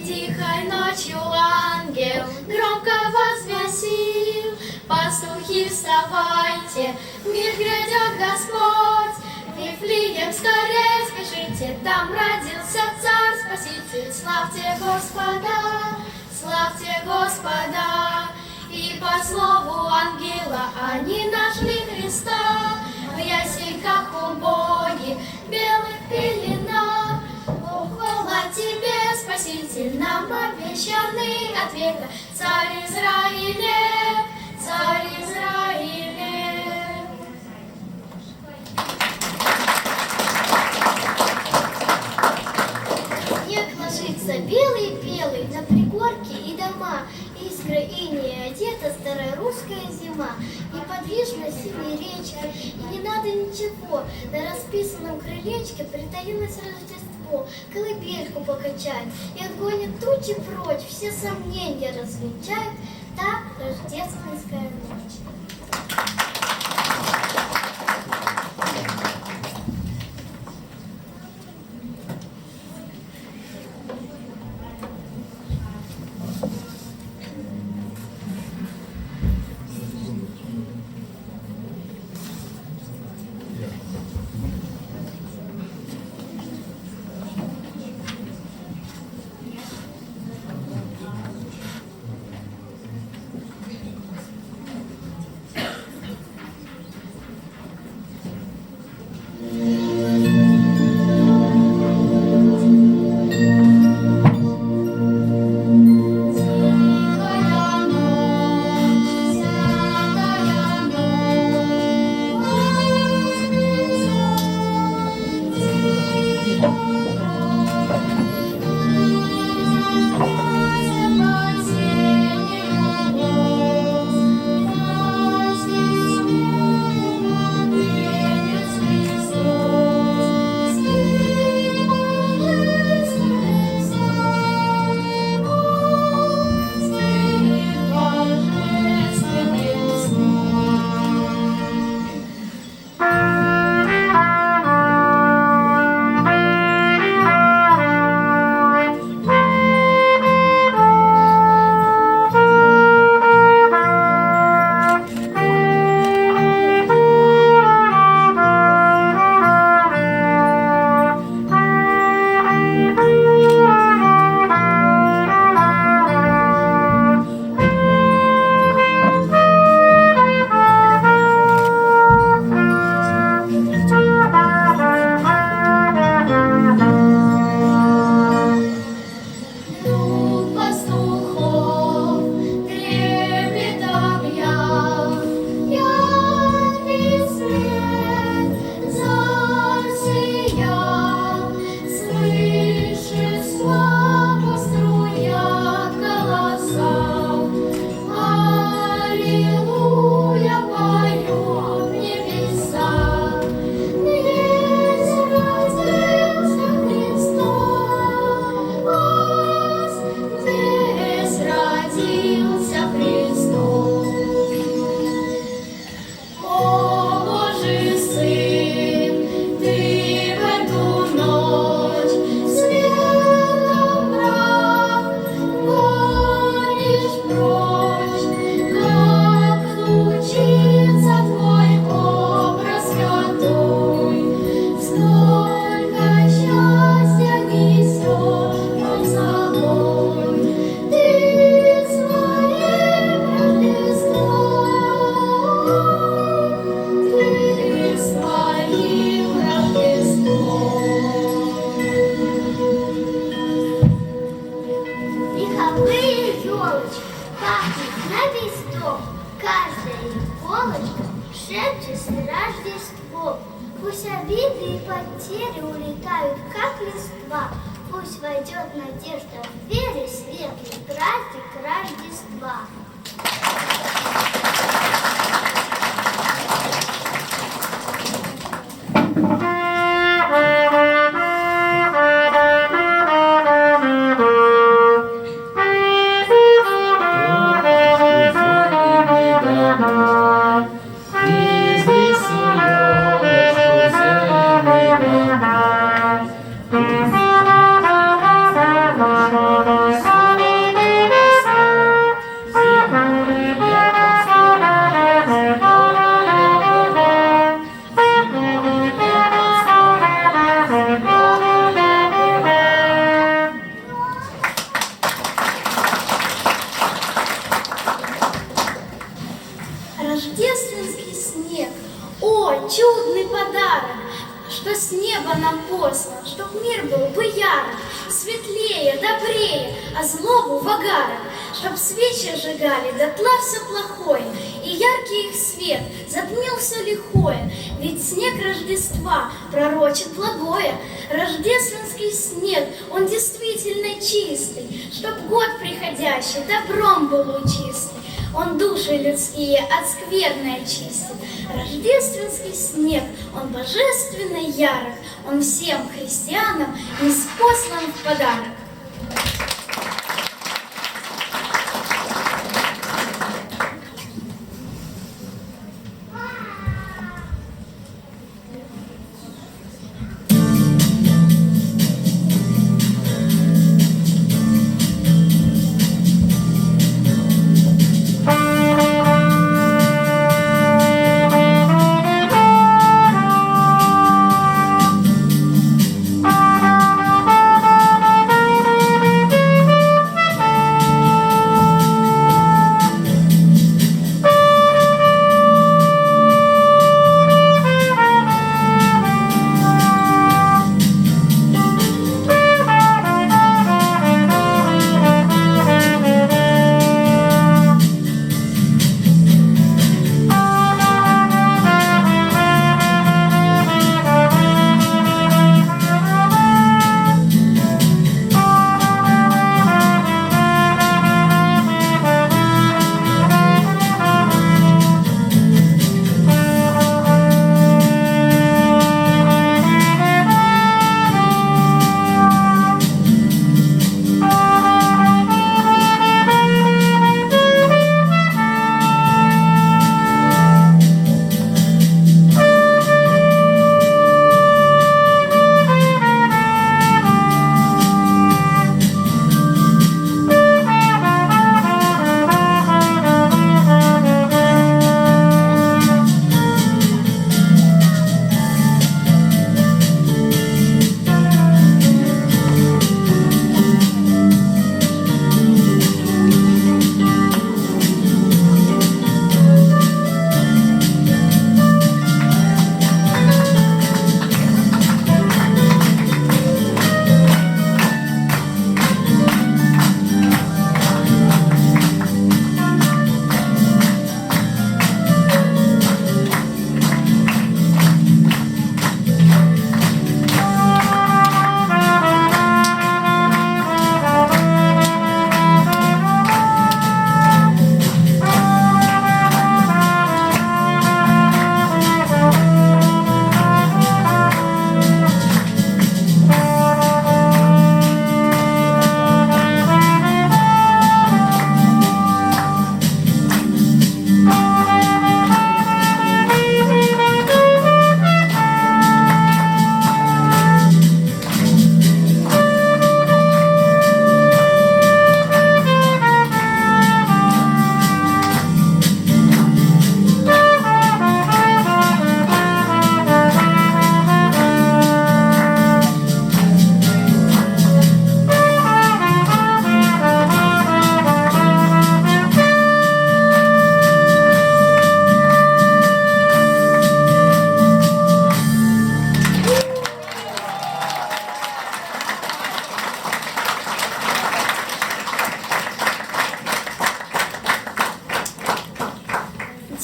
Тихой ночью ангел громко возвестил: пастухи, вставайте, мир грядет Господь. Вифлеем скорее спешите, там родился Царь Спаситель. Славьте Господа, славьте Господа. И по слову ангела они нашли Христа в ясельках убогих, белых пеленах. О, хвала тебе, Спаситель, нам обещанный от века, Царь Израилев, Царь Израилев. Снег ложится белый-белый на пригорки и дома, искры инея одета старая русская зима. Неподвижно синей речкой, и не надо ничего, на расписанном крылечке притаилось Рождество. Колыбельку покачает и отгонит тучи прочь, все сомнения развенчает та рождественская ночь. Пусть обиды и потери улетают, как листва. Пусть войдет надежда в вере, светлый праздник Рождества. Thank you. что с неба нам послан, чтоб мир был бы ярок, светлее, добрее, а злобу в агарах, чтоб свечи сжигали дотла все плохое, и яркий их свет затмил все лихое. Ведь снег Рождества пророчит благое. Рождественский снег, он действительно чистый, чтоб год приходящий добром был лучистый. Он души людские от скверны очистит. Рождественский снег, он божественно ярок, он всем христианам ниспослан в подарок.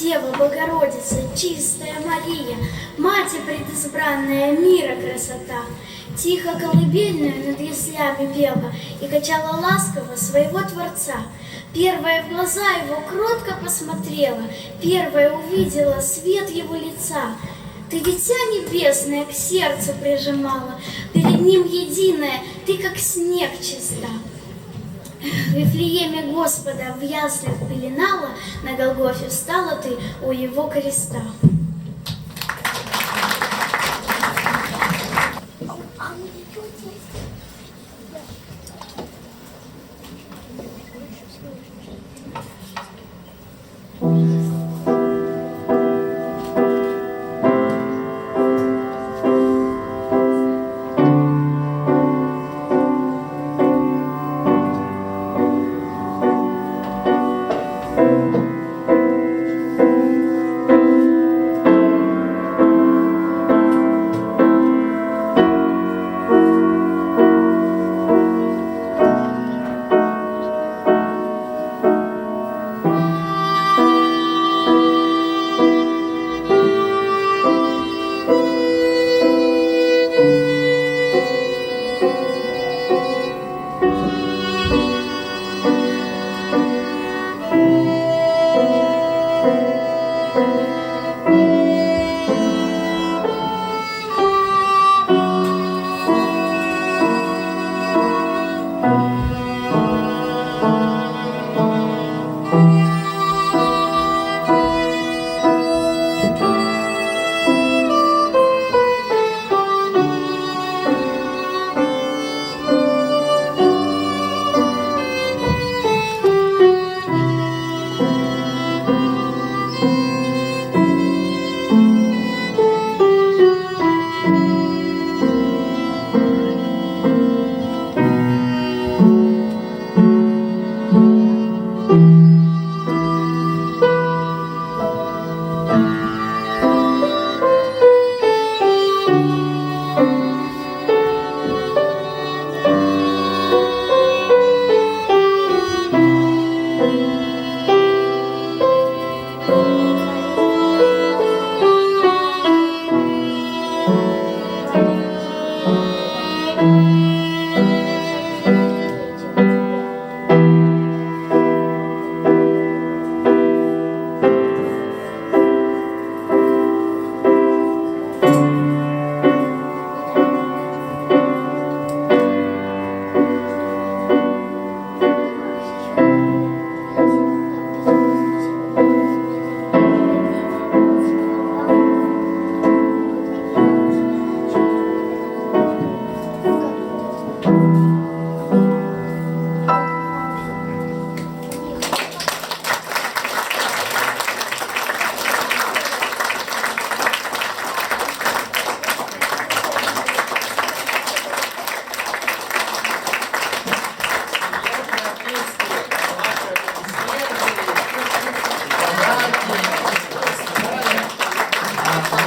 Дева Богородица, чистая Мария, Мать предизбранная мира красота, тихо колыбельную над яслями пела и качала ласково своего Творца. Первая в глаза его кротко посмотрела, первая увидела свет его лица. Ты дитя небесное к сердцу прижимала, перед ним единая, ты как снег чиста. В Вифлееме Господа в яслях пеленала, на Голгофе встала ты у его креста.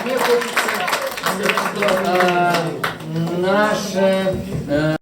Мне хочется сказать, что наше